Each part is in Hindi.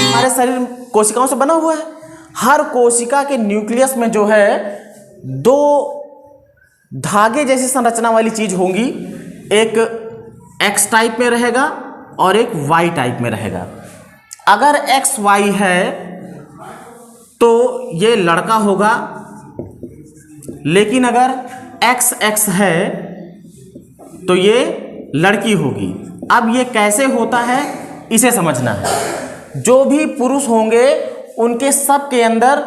हमारे शरीर कोशिकाओं से बना हुआ है। हर कोशिका के न्यूक्लियस में जो है दो धागे जैसी संरचना वाली चीज होंगी, एक एक्स टाइप में रहेगा और एक वाई टाइप में रहेगा। अगर एक्स वाई है तो ये लड़का होगा, लेकिन अगर एक्स एक्स है तो ये लड़की होगी। अब ये कैसे होता है इसे समझना है। जो भी पुरुष होंगे उनके सब के अंदर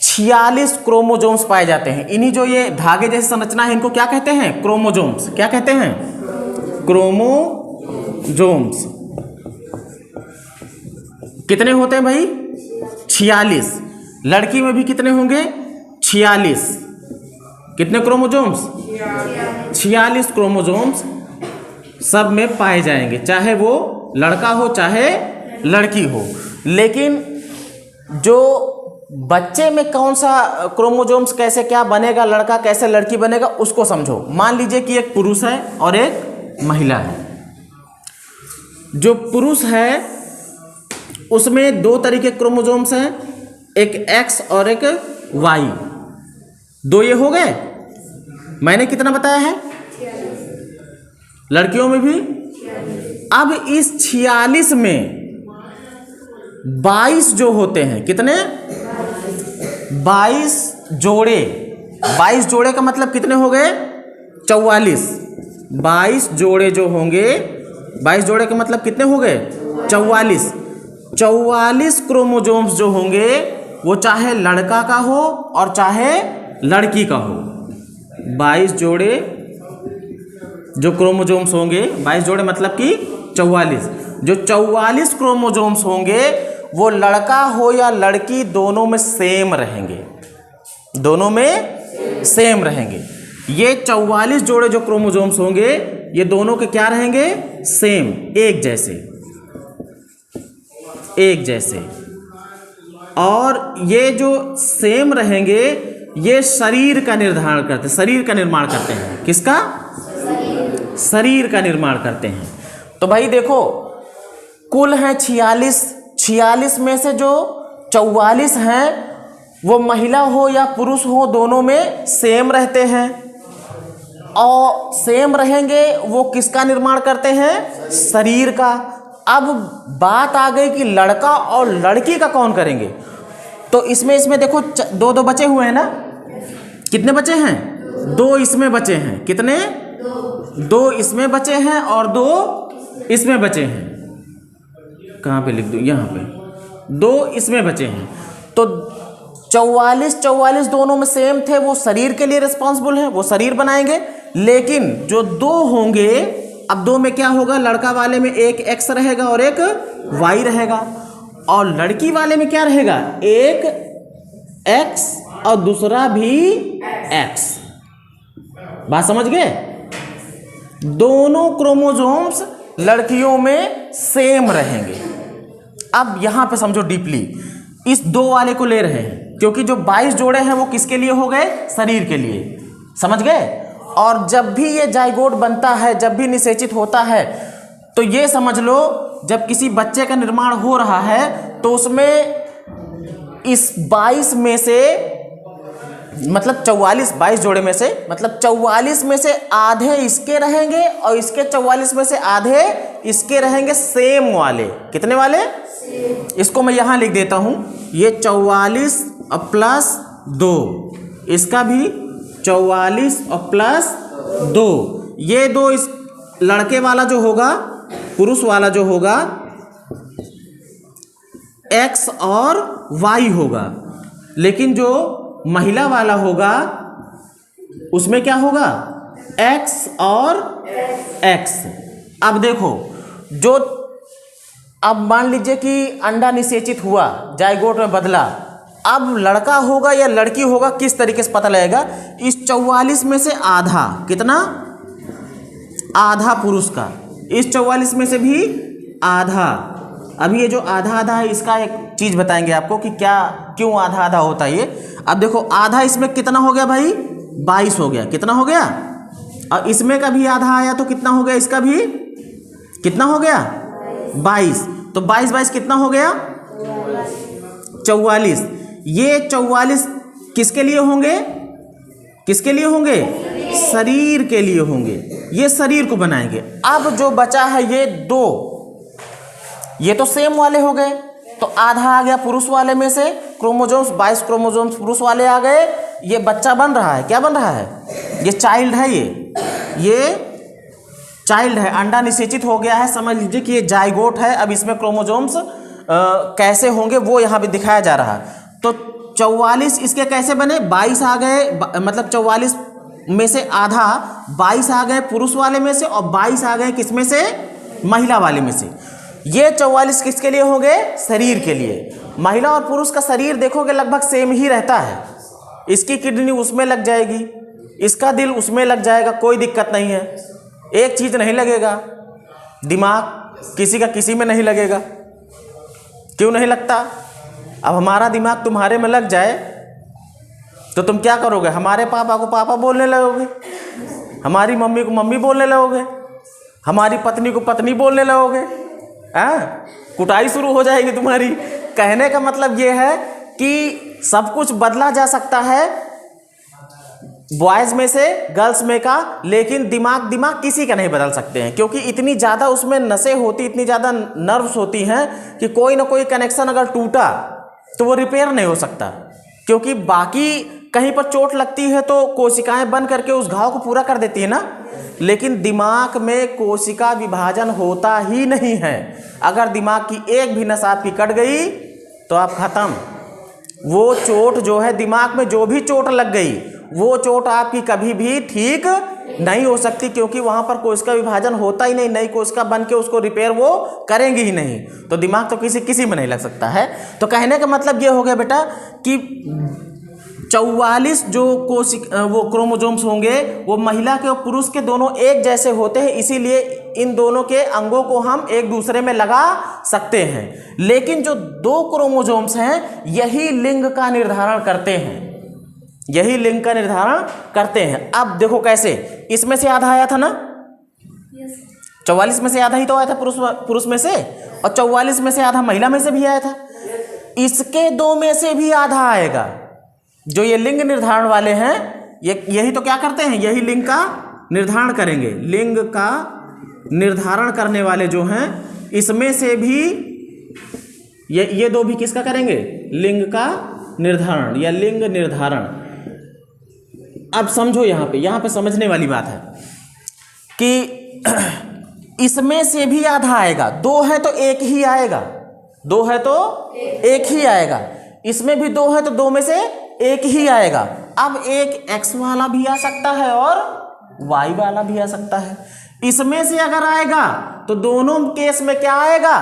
46 क्रोमोजोम्स पाए जाते हैं। इन्हीं जो ये धागे जैसी संरचना है इनको क्या कहते हैं? क्रोमोजोम्स। क्या कहते हैं? क्रोमोजोम्स। कितने होते हैं भाई? 46। लड़की में भी कितने होंगे? 46। कितने क्रोमोजोम्स? 46 क्रोमोजोम्स सब में पाए जाएंगे, चाहे वो लड़का हो चाहे लड़की हो। लेकिन जो बच्चे में कौन सा क्रोमोजोम्स कैसे क्या बनेगा, लड़का कैसे लड़की बनेगा, उसको समझो। मान लीजिए कि एक पुरुष है और एक महिला है। जो पुरुष है उसमें दो तरीके क्रोमोजोम्स हैं, एक एक्स और एक वाई। दो ये हो गए। मैंने कितना बताया है? लड़कियों में भी। अब इस 46 में 22 जो होते हैं, कितने? 22 जोड़े। 22 जोड़े का मतलब कितने हो गए? 44। 22 जोड़े जो होंगे, 22 जोड़े का मतलब कितने हो गए? 44। 44 क्रोमोजोम्स जो होंगे वो चाहे लड़का का हो और चाहे लड़की का हो। 22 जोड़े जो क्रोमोजोम्स होंगे, 22 जोड़े मतलब कि 44। जो 44 क्रोमोजोम्स होंगे वो लड़का हो या लड़की दोनों में सेम रहेंगे। दोनों में सेम रहेंगे। ये 44 जोड़े जो क्रोमोजोम्स होंगे ये दोनों के क्या रहेंगे? सेम, एक जैसे, एक जैसे। और ये जो सेम रहेंगे ये शरीर का निर्धारण करते हैं, शरीर का निर्माण करते हैं। किसका? शरीर का निर्माण करते हैं। तो भाई देखो, कुल हैं 46। 46 में से जो 44 हैं वो महिला हो या पुरुष हो दोनों में सेम रहते हैं। और सेम रहेंगे वो किसका निर्माण करते हैं? शरीर का। अब बात आ गई कि लड़का और लड़की का कौन करेंगे। तो इसमें देखो दो दो बचे हुए हैं ना। कितने बचे हैं? 2 इसमें बचे हैं। कितने? 2 इसमें बचे हैं और 2 इसमें बचे हैं। कहाँ पे लिख दूँ? यहाँ पे 2 इसमें बचे हैं। तो 44 दोनों में सेम थे, वो शरीर के लिए रिस्पॉन्सिबल हैं, वो शरीर बनाएंगे। लेकिन जो 2 होंगे, अब 2 में क्या होगा? लड़का वाले में एक एक्स रहेगा और एक वाई रहेगा, और लड़की वाले में क्या रहेगा? एक एक्स और दूसरा भी एक्स। बात समझ गए? दोनों क्रोमोजोम्स लड़कियों में सेम रहेंगे। अब यहां पे समझो डीपली, इस 2 वाले को ले रहे हैं क्योंकि जो 22 जोड़े हैं वो किसके लिए हो गए? शरीर के लिए। समझ गए? और जब भी ये जाइगोट बनता है, जब भी निषेचित होता है, तो ये समझ लो जब किसी बच्चे का निर्माण हो रहा है तो उसमें इस 22 में से मतलब 22 जोड़े में से मतलब 44 में से आधे इसके रहेंगे और इसके 44 में से आधे इसके रहेंगे, सेम वाले। कितने वाले? इसको मैं यहां लिख देता हूं, ये 44 और प्लस 2, इसका भी 44 और प्लस 2। ये 2 इस लड़के वाला जो होगा, पुरुष वाला जो होगा, एक्स और वाई होगा। लेकिन जो महिला वाला होगा उसमें क्या होगा? एक्स और एक्स। अब देखो, जो अब मान लीजिए कि अंडा निषेचित हुआ, जाइगोट में बदला, अब लड़का होगा या लड़की होगा किस तरीके से पता लगेगा? इस 44 में से आधा, कितना? आधा पुरुष का, इस 44 में से भी आधा। अभी ये जो आधा आधा है इसका एक चीज बताएंगे आपको कि क्या क्यों आधा आधा होता है ये। अब देखो आधा इसमें कितना हो गया भाई? 22 हो गया। कितना हो गया? और इसमें का भी आधा आया तो कितना हो गया, इसका भी कितना हो गया 22। तो 22 22 कितना हो गया 44। ये 44 किसके लिए होंगे, किसके लिए होंगे, शरीर के लिए होंगे, ये शरीर को बनाएंगे। अब जो बचा है ये 2, ये तो सेम वाले हो गए, तो आधा आ गया पुरुष वाले में से, क्रोमोजोम्स 22 क्रोमोजोम्स पुरुष वाले आ गए, ये बच्चा बन रहा है। क्या बन रहा है, ये चाइल्ड है, ये चाइल्ड है, अंडा निषेचित हो गया है, समझ लीजिए कि ये जाइगोट है। अब इसमें क्रोमोजोम्स कैसे होंगे वो यहाँ पे दिखाया जा रहा है। तो 44 इसके कैसे बने, 22 आ गए, मतलब 44 में से आधा 22 आ गए पुरुष वाले में से, और 22 आ गए किसमें से, महिला वाले में से। ये 44 किसके लिए होंगे, शरीर के लिए। महिला और पुरुष का शरीर देखोगे लगभग सेम ही रहता है, इसकी किडनी उसमें लग जाएगी, इसका दिल उसमें लग जाएगा, कोई दिक्कत नहीं है। एक चीज नहीं लगेगा, दिमाग किसी का किसी में नहीं लगेगा। क्यों नहीं लगता, अब हमारा दिमाग तुम्हारे में लग जाए तो तुम क्या करोगे, हमारे पापा को पापा बोलने लगोगे, हमारी मम्मी को मम्मी बोलने लगोगे, हमारी पत्नी को पत्नी बोलने लगोगे, कुटाई शुरू हो जाएगी तुम्हारी। कहने का मतलब ये है कि सब कुछ बदला जा सकता है बॉयज में से गर्ल्स में का, लेकिन दिमाग किसी का नहीं बदल सकते हैं, क्योंकि इतनी ज़्यादा उसमें नसें होती, इतनी ज़्यादा नर्व्स होती हैं कि कोई ना कोई कनेक्शन अगर टूटा तो वो रिपेयर नहीं हो सकता। क्योंकि बाकी कहीं पर चोट लगती है तो कोशिकाएं बन करके उस घाव को पूरा कर देती है ना, लेकिन दिमाग में कोशिका विभाजन होता ही नहीं है। अगर दिमाग की एक भी नस आपकी कट गई तो आप खत्म। वो चोट जो है दिमाग में, जो भी चोट लग गई वो चोट आपकी कभी भी ठीक नहीं हो सकती, क्योंकि वहां पर कोशिका विभाजन होता ही नहीं, नई कोशिका बन के उसको रिपेयर वो करेंगे ही नहीं। तो दिमाग तो किसी में नहीं लग सकता है। तो कहने का मतलब ये हो गया बेटा कि 44 जो वो क्रोमोजोम्स होंगे वो महिला के और पुरुष के दोनों एक जैसे होते हैं, इसीलिए इन दोनों के अंगों को हम एक दूसरे में लगा सकते हैं। लेकिन जो 2 क्रोमोजोम्स हैं यही लिंग का निर्धारण करते हैं, यही लिंग का निर्धारण करते हैं। अब देखो कैसे, इसमें से आधा आया था ना, 44 में से आधा ही तो आया था पुरुष में से, और 44 में से आधा महिला में से भी आया था। इसके 2 में से भी आधा आएगा। जो ये लिंग निर्धारण वाले हैं यही तो क्या करते हैं, यही लिंग का निर्धारण करेंगे। लिंग का निर्धारण करने वाले जो हैं इसमें से भी ये 2 भी किसका करेंगे, लिंग का निर्धारण या लिंग निर्धारण। अब समझो, यहाँ पे समझने वाली बात है कि इसमें से भी आधा आएगा। 2 है तो एक ही आएगा, 2 है तो एक ही आएगा, इसमें भी 2 है तो 2 में से एक ही आएगा। अब एक x वाला भी आ सकता है और y वाला भी आ सकता है। इसमें से अगर आएगा तो दोनों केस में क्या आएगा,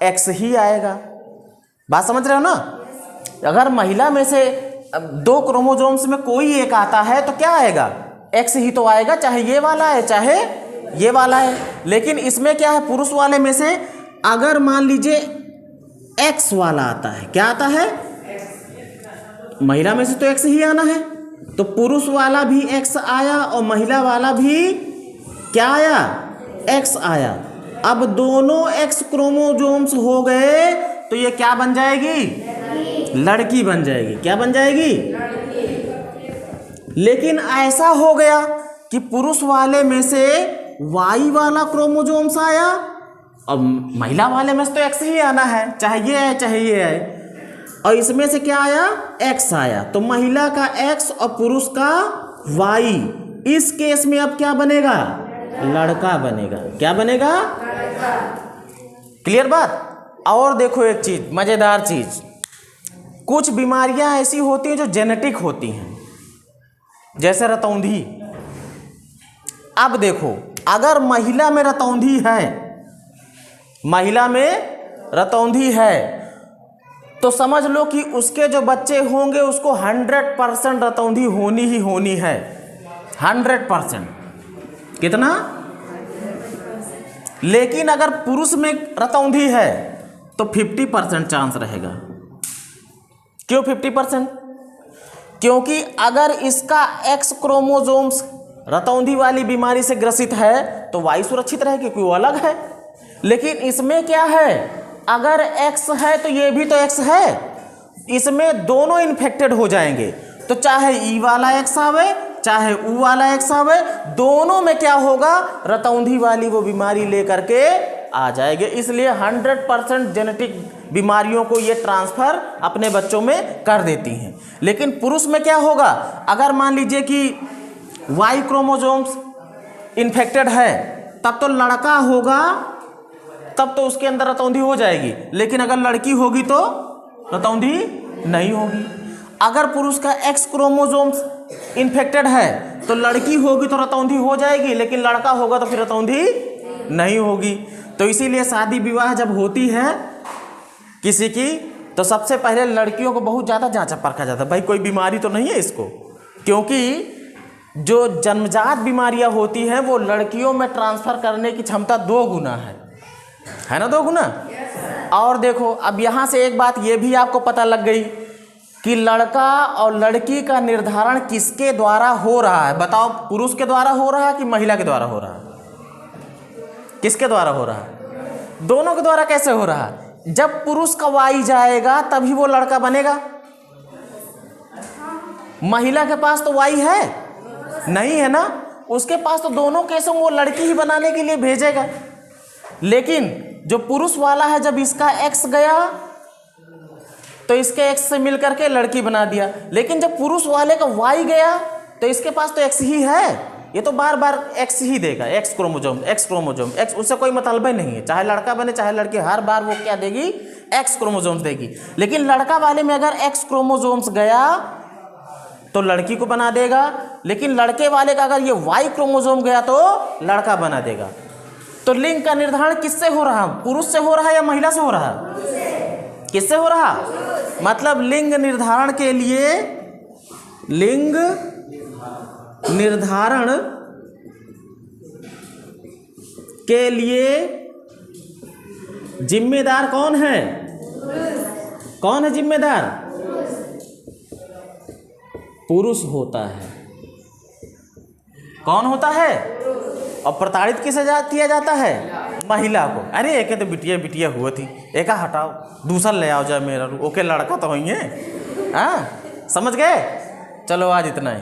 x ही आएगा। बात समझ रहे हो ना। अगर महिला में से 2 क्रोमोजोम्स में कोई एक आता है तो क्या आएगा, x ही तो आएगा, चाहे ये वाला है चाहे ये वाला है। लेकिन इसमें क्या है, पुरुष वाले में से अगर मान लीजिए x वाला आता है, क्या आता है, महिला में से तो x ही आना है, तो पुरुष वाला भी x आया और महिला वाला भी क्या आया, x आया। अब दोनों x क्रोमोजोम्स हो गए तो ये क्या बन जाएगी, लड़की बन जाएगी। क्या बन जाएगी, लेकिन ऐसा हो गया कि पुरुष वाले में से y वाला क्रोमोजोम्स आया और महिला वाले में से तो x ही आना है, चाहे ये आए चाहे ये आए, और इसमें से क्या आया, x आया। तो महिला का x और पुरुष का y, इस केस में अब क्या बनेगा, लड़का बनेगा। क्या बनेगा, क्लियर बात। और देखो एक चीज, मजेदार चीज, कुछ बीमारियां ऐसी होती हैं जो जेनेटिक होती हैं, जैसे रतौंधी। अब देखो, अगर महिला में रतौंधी है, महिला में रतौंधी है, तो समझ लो कि उसके जो बच्चे होंगे उसको 100% रतौंधी होनी ही होनी है। 100%। कितना, लेकिन अगर पुरुष में रतौंधी है तो 50% चांस रहेगा। क्यों 50%? क्योंकि अगर इसका X क्रोमोजोम्स रतौंधी वाली बीमारी से ग्रसित है तो वाई सुरक्षित रहेगी क्योंकि वो अलग है। लेकिन इसमें क्या है, अगर एक्स है तो ये भी तो एक्स है, इसमें दोनों इन्फेक्टेड हो जाएंगे। तो चाहे ई वाला एक्स आवे चाहे ऊ वाला एक्स आवे, दोनों में क्या होगा, रतौंधी वाली वो बीमारी लेकर के आ जाएंगे। इसलिए 100% जेनेटिक बीमारियों को ये ट्रांसफर अपने बच्चों में कर देती हैं। लेकिन पुरुष में क्या होगा, अगर मान लीजिए कि वाई क्रोमोसोम्स इन्फेक्टेड है तब तो लड़का होगा, तब तो उसके अंदर रतौंधी हो जाएगी। लेकिन अगर लड़की होगी तो रतौंधी नहीं होगी। अगर पुरुष का एक्स क्रोमोसोम्स इन्फेक्टेड है तो लड़की होगी तो रतौंधी हो जाएगी, लेकिन लड़का होगा तो फिर रतौंधी नहीं होगी। तो इसीलिए शादी विवाह जब होती है किसी की तो सबसे पहले लड़कियों को बहुत ज़्यादा जांचा परखा जाता है, भाई कोई बीमारी तो नहीं है इसको, क्योंकि जो जन्मजात बीमारियां होती हैं वो लड़कियों में ट्रांसफ़र करने की क्षमता 2 गुना है ना, 2 गुना। और देखो अब यहाँ से एक बात ये भी आपको पता लग गई कि लड़का और लड़की का निर्धारण किसके द्वारा हो रहा है। बताओ, पुरुष के द्वारा हो रहा है कि महिला के द्वारा हो रहा है? किसके द्वारा हो रहा है? दोनों के द्वारा। कैसे हो रहा है? जब पुरुष का वाई जाएगा तभी वो लड़का बनेगा। महिला के पास तो वाई है नहीं, है ना, उसके पास तो दोनों केसों में वो लड़की ही बनाने के लिए भेजेगा। लेकिन जो पुरुष वाला है, जब इसका एक्स गया तो इसके एक्स से मिलकर के लड़की बना दिया। लेकिन जब पुरुष वाले का वाई गया तो इसके पास तो एक्स ही है, ये तो बार बार एक्स ही देगा, एक्स क्रोमोसोम एक्स, उससे कोई मतलब ही नहीं है। चाहे लड़का बने चाहे लड़की, हर बार वो क्या देगी, एक्स क्रोमोसोम्स देगी। लेकिन लड़का वाले में अगर एक्स क्रोमोसोम्स गया तो लड़की को बना देगा, लेकिन लड़के वाले का अगर ये वाई क्रोमोसोम गया तो लड़का बना देगा। तो लिंग का निर्धारण किससे हो रहा है? पुरुष से हो रहा है या महिला से हो रहा है? किससे हो रहा? मतलब लिंग निर्धारण के लिए, लिंग निर्धारण के लिए जिम्मेदार कौन है? कौन है जिम्मेदार? पुरुष होता है। कौन होता है? और प्रताड़ित किसे किया जाता है? महिला को। अरे एक तो बिटिया बिटिया हुआ थी, एक हटाओ, दूसरा ले आओ जाए मेरा, ओके लड़का तो ही है। हाँ, समझ गए? चलो आज इतना ही।